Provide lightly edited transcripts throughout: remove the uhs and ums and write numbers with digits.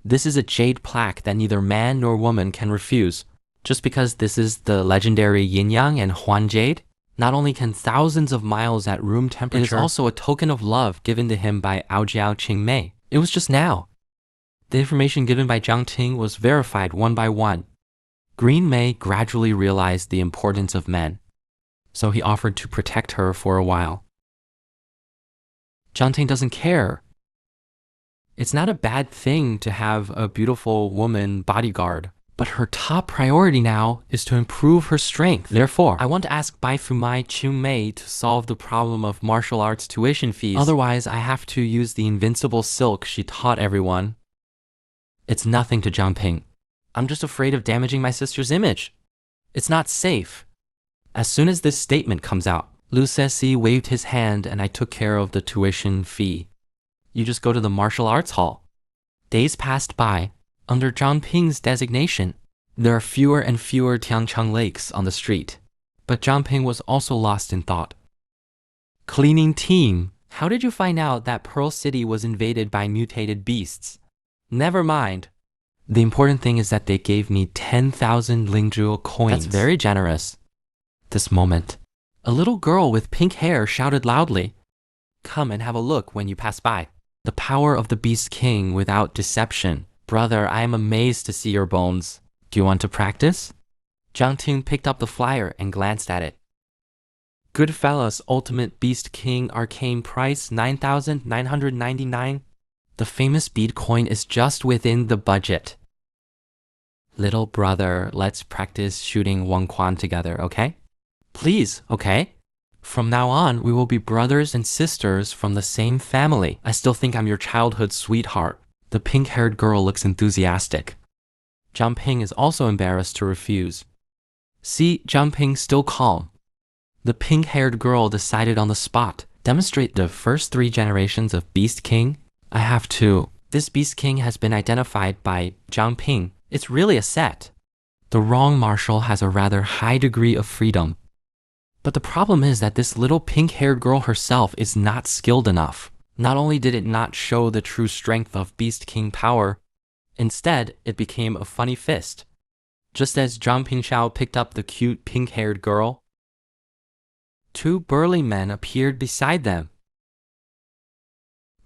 This is a jade plaque that neither man nor woman can refuse. Just because this is the legendary yin-yang and huan jade, not only can thousands of miles at room temperature, it is also a token of love given to him by Aojiao Qingmei. It was just now. The information given by Zhang Ping was verified one by one. Green Mei gradually realized the importance of men, so he offered to protect her for a while. Zhang Ping doesn't care. It's not a bad thing to have a beautiful woman bodyguard, but her top priority now is to improve her strength. Therefore, I want to ask Bai Fumai Qingmei to solve the problem of martial arts tuition fees. Otherwise, I have to use the invincible silk she taught everyone. It's nothing to Zhang Ping. I'm just afraid of damaging my sister's image. It's not safe. As soon as this statement comes out, Lu Ceci waved his hand and I took care of the tuition fee. You just go to the martial arts hall. Days passed by. Under Zhang Ping's designation, there are fewer and fewer Tiancheng lakes on the street. But Zhang Ping was also lost in thought. Cleaning team, how did you find out that Pearl City was invaded by mutated beasts? Never mind. The important thing is that they gave me 10,000 Lingzhuo coins. That's very generous. This moment, a little girl with pink hair shouted loudly, "Come and have a look when you pass by." The power of the Beast King without deception. Brother, I am amazed to see your bones. Do you want to practice? Zhang Ping picked up the flyer and glanced at it. Goodfellas Ultimate Beast King Arcane Price 9,999. The famous bead coin is just within the budget. Little brother, let's practice shooting Wang Quan together, okay? Please, okay? From now on, we will be brothers and sisters from the same family. I still think I'm your childhood sweetheart. The pink-haired girl looks enthusiastic. Zhang Ping is also embarrassed to refuse. See, Zhang Ping still calm. The pink-haired girl decided on the spot. Demonstrate the first 3 generations of Beast King. I have to. This Beast King has been identified by Zhang Ping. It's really a set. The wrong martial has a rather high degree of freedom. But the problem is that this little pink-haired girl herself is not skilled enough. Not only did it not show the true strength of Beast King power, instead, it became a funny fist. Just as Zhang Pingshao picked up the cute pink-haired girl, 2 burly men appeared beside them.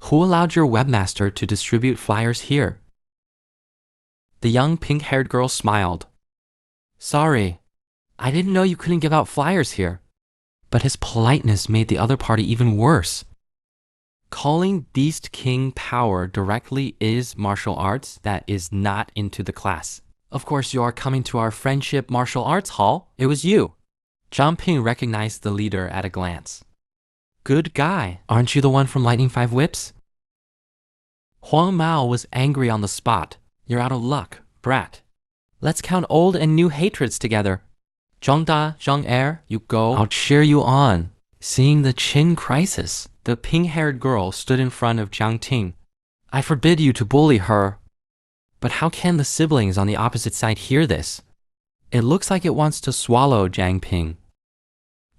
Who allowed your webmaster to distribute flyers here? The young pink-haired girl smiled. Sorry, I didn't know you couldn't give out flyers here. But his politeness made the other party even worse. Calling Beast King power directly is martial arts that is not into the class. Of course, you are coming to our friendship martial arts hall. It was you. Zhang Ping recognized the leader at a glance. Good guy. Aren't you the one from Lightning 5 Whips? Huang Mao was angry on the spot. You're out of luck, brat. Let's count old and new hatreds together. Zhang Da, Zhang Er, you go. I'll cheer you on. Seeing the Qin crisis, the pink-haired girl stood in front of Zhang Ping. I forbid you to bully her. But how can the siblings on the opposite side hear this? It looks like it wants to swallow Zhang Ping.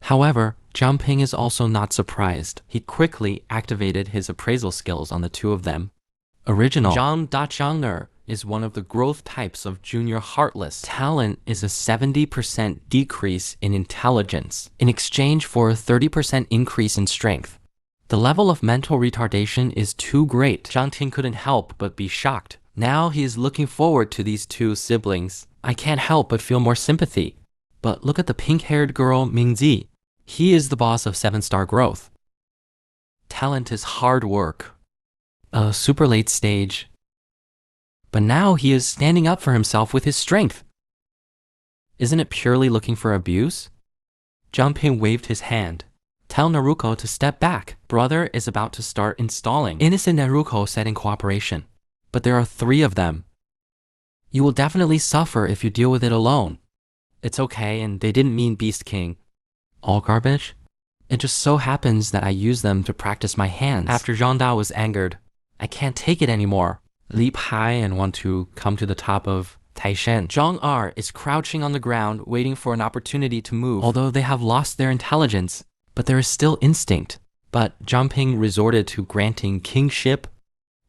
However, Zhang Ping is also not surprised. He quickly activated his appraisal skills on the 2 of them. Original Zhang Dachangner is one of the growth types of Junior Heartless. Talent is a 70% decrease in intelligence in exchange for a 30% increase in strength. The level of mental retardation is too great. Zhang Ping couldn't help but be shocked. Now he is looking forward to these 2 siblings. I can't help but feel more sympathy. But look at the pink-haired girl Mingzi. He is the boss of 7-star growth. Talent is hard work. A super late stage. But now he is standing up for himself with his strength. Isn't it purely looking for abuse? Zhang Ping waved his hand. Tell Naruko to step back. Brother is about to start installing. Innocent Naruko said in cooperation. But there are 3 of them. You will definitely suffer if you deal with it alone. It's okay, and they didn't mean Beast King. All garbage? It just so happens that I use them to practice my hands. After Zhang Da was angered, I can't take it anymore. Leap high and want to come to the top of Taishan. Zhang Er is crouching on the ground, waiting for an opportunity to move. Although they have lost their intelligence, but there is still instinct. But Zhang Ping resorted to granting kingship.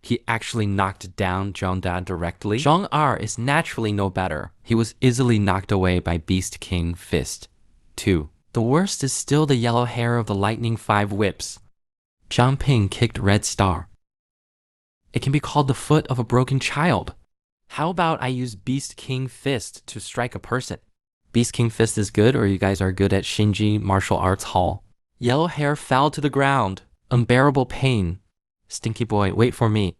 He actually knocked down Zhang Da directly. Zhang Er is naturally no better. He was easily knocked away by Beast King Fist. 2. The worst is still the yellow hair of the Lightning 5 whips. Zhang Ping kicked Red Star. It can be called the foot of a broken child. How about I use Beast King Fist to strike a person? Beast King Fist is good, or you guys are good at Shinji Martial Arts Hall. Yellow hair fell to the ground. Unbearable pain. Stinky boy, wait for me.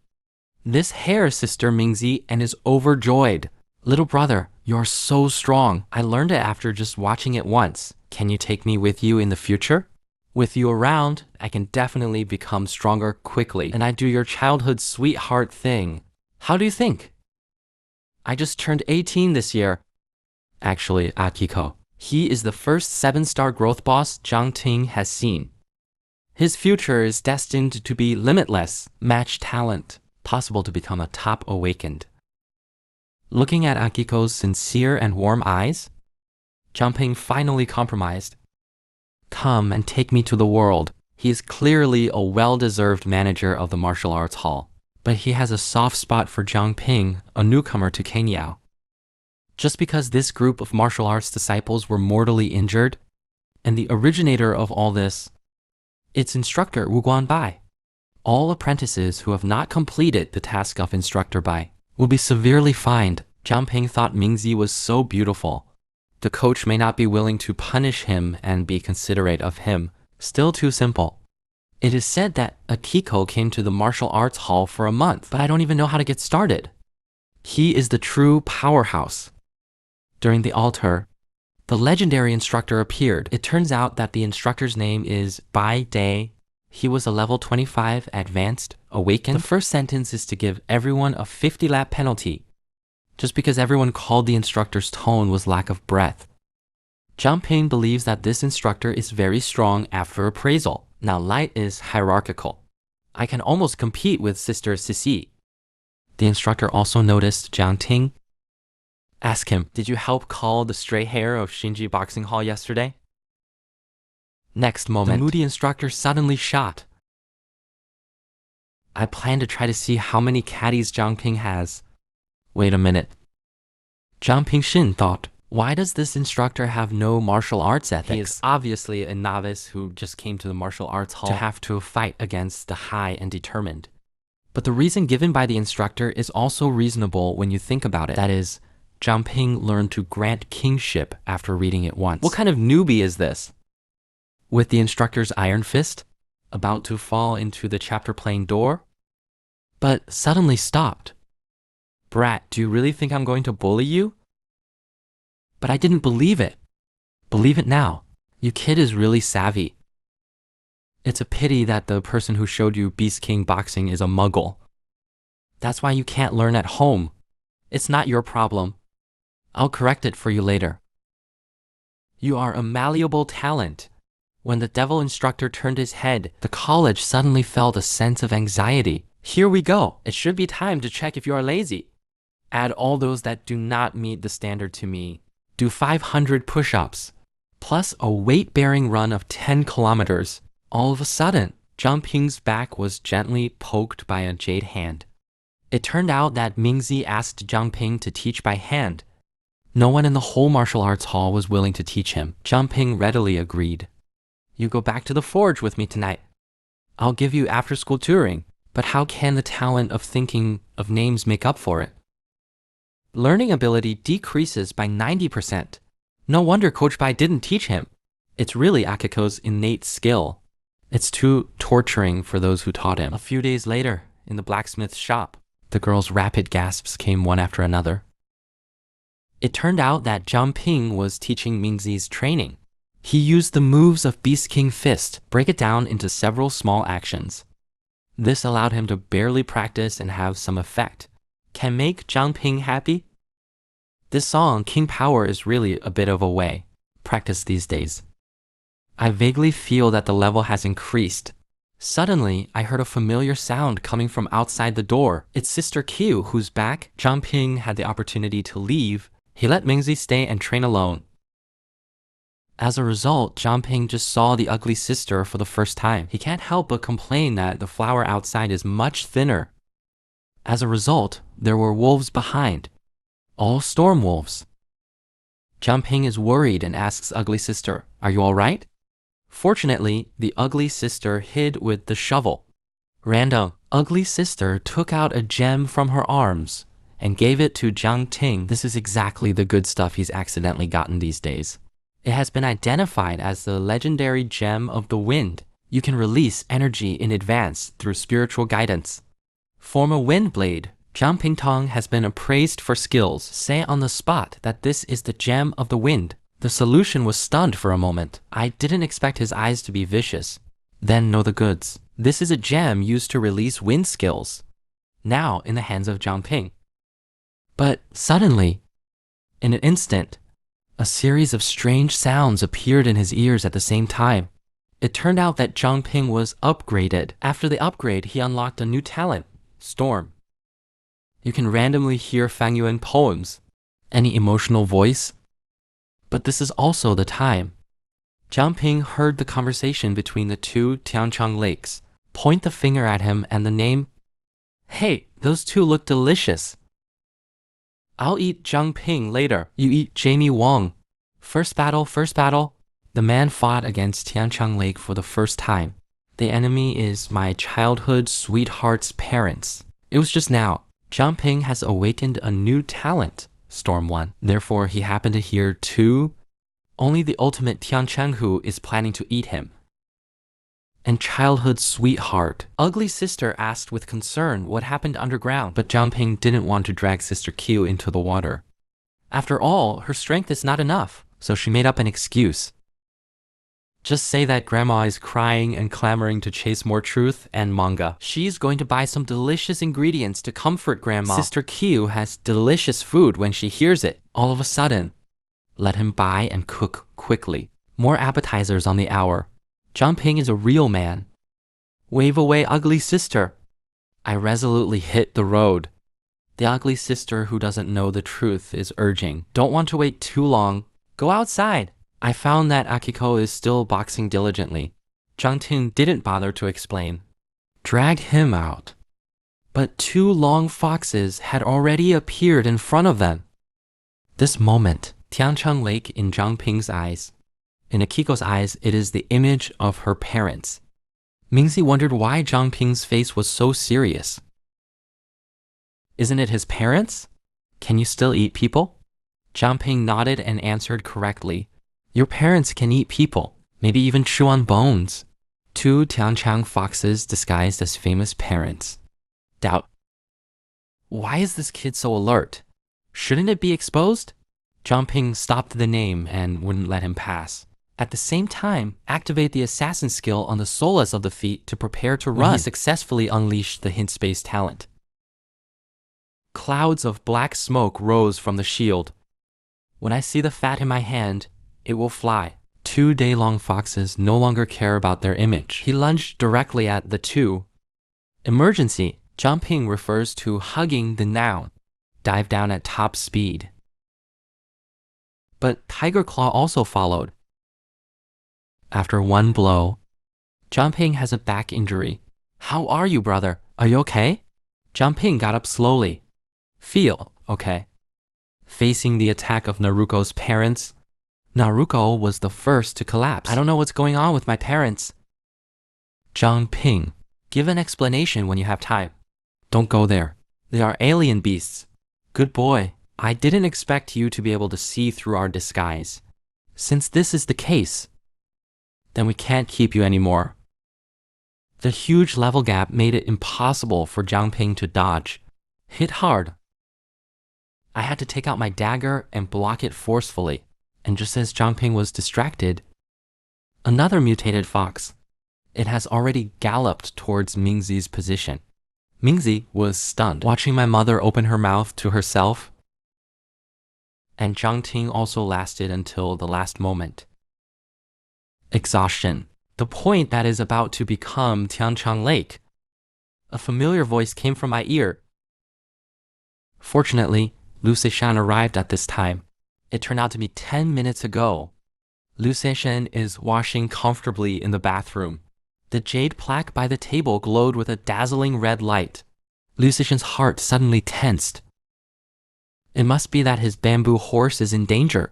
This hair, Sister Mingzi, and is overjoyed. Little brother, you're so strong. I learned it after just watching it once. Can you take me with you in the future? With you around, I can definitely become stronger quickly, and I do your childhood sweetheart thing. How do you think? I just turned 18 this year. Actually, Akiko. He is the first 7-star growth boss Zhang Ting has seen. His future is destined to be limitless, match talent, possible to become a top awakened. Looking at Akiko's sincere and warm eyes, Zhang Ping finally compromised. Come and take me to the world. He is clearly a well-deserved manager of the martial arts hall, but he has a soft spot for Zhang Ping, a newcomer to Kenyao. Just because this group of martial arts disciples were mortally injured, and the originator of all this, its instructor Wu Guanbai. All apprentices who have not completed the task of instructor Bai will be severely fined. Zhang Ping thought Mingzi was so beautiful. The coach may not be willing to punish him and be considerate of him. Still too simple. It is said that Akiko came to the martial arts hall for a month, but I don't even know how to get started. He is the true powerhouse. During the altar, the legendary instructor appeared. It turns out that the instructor's name is Bai Day. He was a level 25 advanced awakened. The first sentence is to give everyone a 50-lap penalty, just because everyone called the instructor's tone was lack of breath. Zhang Ping believes that this instructor is very strong after appraisal. Now light is hierarchical. I can almost compete with Sister Sisi. The instructor also noticed Zhang Ting. Ask him, did you help call the stray hair of Shinji Boxing Hall yesterday? Next moment, the moody instructor suddenly shot. I plan to try to see how many caddies Zhang Ping has. Wait a minute. Zhang Ping Shin thought, why does this instructor have no martial arts ethics? He is obviously a novice who just came to the martial arts hall to have to fight against the high and determined. But the reason given by the instructor is also reasonable when you think about it. That is, Zhang Ping learned to grant kingship after reading it once. What kind of newbie is this? With the instructor's iron fist, about to fall into the chapter plane door, but suddenly stopped. Brat, do you really think I'm going to bully you? But I didn't believe it. Believe it now. You kid is really savvy. It's a pity that the person who showed you Beast King boxing is a muggle. That's why you can't learn at home. It's not your problem. I'll correct it for you later. You are a malleable talent. When the devil instructor turned his head, the college suddenly felt a sense of anxiety. Here we go. It should be time to check if you are lazy. Add all those that do not meet the standard to me. Do 500 push-ups, plus a weight-bearing run of 10 kilometers. All of a sudden, Zhang Ping's back was gently poked by a jade hand. It turned out that Mingzi asked Zhang Ping to teach by hand. No one in the whole martial arts hall was willing to teach him. Zhang Ping readily agreed. You go back to the forge with me tonight. I'll give you after-school touring, but how can the talent of thinking of names make up for it? Learning ability decreases by 90%. No wonder Coach Bai didn't teach him. It's really Akiko's innate skill. It's too torturing for those who taught him. A few days later, in the blacksmith's shop, the girl's rapid gasps came one after another. It turned out that Zhang Ping was teaching Mingzi's training. He used the moves of Beast King Fist, break it down into several small actions. This allowed him to barely practice and have some effect. Can make Zhang Ping happy? This song, King Power, is really a bit of a way practice these days. I vaguely feel that the level has increased. Suddenly, I heard a familiar sound coming from outside the door. It's Sister Q, who's back. Zhang Ping had the opportunity to leave. He let Mingzi stay and train alone. As a result, Zhang Ping just saw the ugly sister for the first time. He can't help but complain that the flower outside is much thinner. As a result, there were wolves behind, all storm wolves. Zhang Ping is worried and asks ugly sister, "Are you all right?" Fortunately, the ugly sister hid with the shovel. Random, ugly sister took out a gem from her arms and gave it to Zhang Ping. This is exactly the good stuff he's accidentally gotten these days. It has been identified as the legendary gem of the wind. You can release energy in advance through spiritual guidance. Form a wind blade. Zhang Ping Tong has been appraised for skills. Say on the spot that this is the gem of the wind. The solution was stunned for a moment. I didn't expect his eyes to be vicious. Then know the goods. This is a gem used to release wind skills. Now in the hands of Zhang Ping. But suddenly, in an instant, a series of strange sounds appeared in his ears at the same time. It turned out that Zhang Ping was upgraded. After the upgrade, he unlocked a new talent, Storm. You can randomly hear Fang Yuan poems, any emotional voice. But this is also the time. Zhang Ping heard the conversation between the two Tianchang lakes. Point the finger at him and the name. Hey, those two look delicious. I'll eat Zhang Ping later. You eat Jamie Wang. First battle. The man fought against Tianchang Lake for the first time. The enemy is my childhood sweetheart's parents. It was just now. Zhang Ping has awakened a new talent, Storm 1. Therefore, he happened to hear two. Only the ultimate Tianchenghu is planning to eat him. And childhood sweetheart. Ugly sister asked with concern what happened underground, but Zhang Ping didn't want to drag Sister Qiu into the water. After all, her strength is not enough, so she made up an excuse. Just say that grandma is crying and clamoring to chase more truth and manga. She's going to buy some delicious ingredients to comfort grandma. Sister Qiu has delicious food when she hears it. All of a sudden, let him buy and cook quickly. More appetizers on the hour. Zhang Ping is a real man. Wave away, ugly sister. I resolutely hit the road. The ugly sister who doesn't know the truth is urging. Don't want to wait too long. Go outside. I found that Akiko is still boxing diligently. Zhang Ping didn't bother to explain. Dragged him out. But two long foxes had already appeared in front of them. This moment, Tiancheng Lake in Zhang Ping's eyes. In Akiko's eyes, it is the image of her parents. Mingzi wondered why Zhang Ping's face was so serious. Isn't it his parents? Can you still eat people? Zhang Ping nodded and answered correctly. Your parents can eat people, maybe even chew on bones. Two Tianchang foxes disguised as famous parents. Doubt. Why is this kid so alert? Shouldn't it be exposed? Zhang Ping stopped the name and wouldn't let him pass. At the same time, activate the assassin skill on the soles of the feet to prepare to run. He successfully unleashed the hint space talent. Clouds of black smoke rose from the shield. When I see the fat in my hand, it will fly. Two day-long foxes no longer care about their image. He lunged directly at the two. Emergency. Zhang Ping refers to hugging the noun. Dive down at top speed. But Tiger Claw also followed. After one blow, Zhang Ping has a back injury. How are you, brother? Are you okay? Zhang Ping got up slowly. Feel okay. Facing the attack of Naruko's parents, Naruko was the first to collapse. I don't know what's going on with my parents. Zhang Ping, give an explanation when you have time. Don't go there. They are alien beasts. Good boy. I didn't expect you to be able to see through our disguise. Since this is the case, then we can't keep you anymore. The huge level gap made it impossible for Zhang Ping to dodge. Hit hard. I had to take out my dagger and block it forcefully. And just as Zhang Ping was distracted, another mutated fox. It has already galloped towards Mingzi's position. Mingzi was stunned, watching my mother open her mouth to herself. And Zhang Ping also lasted until the last moment. Exhaustion. The point that is about to become Tianchang Lake. A familiar voice came from my ear. Fortunately, Lu Seishan arrived at this time. It turned out to be 10 minutes ago. Lu Seishan is washing comfortably in the bathroom. The jade plaque by the table glowed with a dazzling red light. Liu Zixin's heart suddenly tensed. It must be that his bamboo horse is in danger.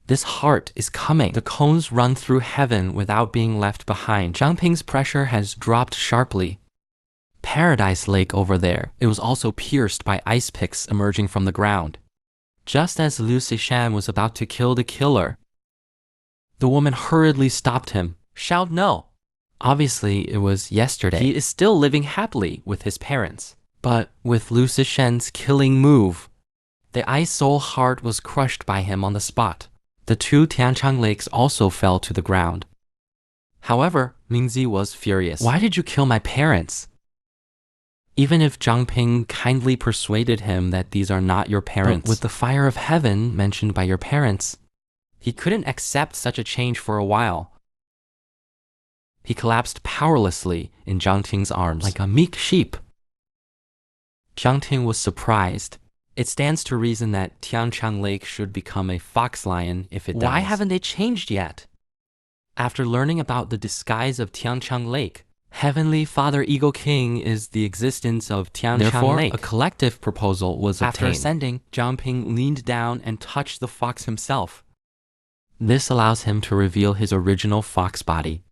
This heart is coming. The cones run through heaven without being left behind. Zhang Ping's pressure has dropped sharply. Paradise Lake over there. It was also pierced by ice picks emerging from the ground. Just as Liu Zixin was about to kill the killer, the woman hurriedly stopped him. Shout no. Obviously, it was yesterday. He is still living happily with his parents. But with Liu Zixin's killing move, the ice soul heart was crushed by him on the spot. The 2 Tianchang lakes also fell to the ground. However, Mingzi was furious. Why did you kill my parents? Even if Zhang Ping kindly persuaded him that these are not your parents, but with the fire of heaven mentioned by your parents, he couldn't accept such a change for a while. He collapsed powerlessly in Zhang Ting's arms, like a meek sheep. Zhang Ting was surprised. It stands to reason that Tianchang Lake should become a fox lion if it dies. Why haven't they changed yet? After learning about the disguise of Tianchang Lake, Heavenly Father Eagle King is the existence of Tianchang Lake. A collective proposal was obtained. After ascending, Zhang Ping leaned down and touched the fox himself. This allows him to reveal his original fox body.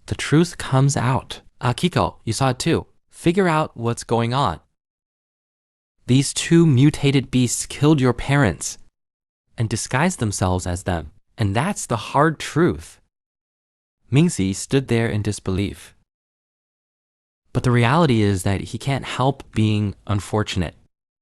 The truth comes out. Kiko, you saw it too. Figure out what's going on. These 2 mutated beasts killed your parents and disguised themselves as them. And that's the hard truth. Mingzi stood there in disbelief. But the reality is that he can't help being unfortunate.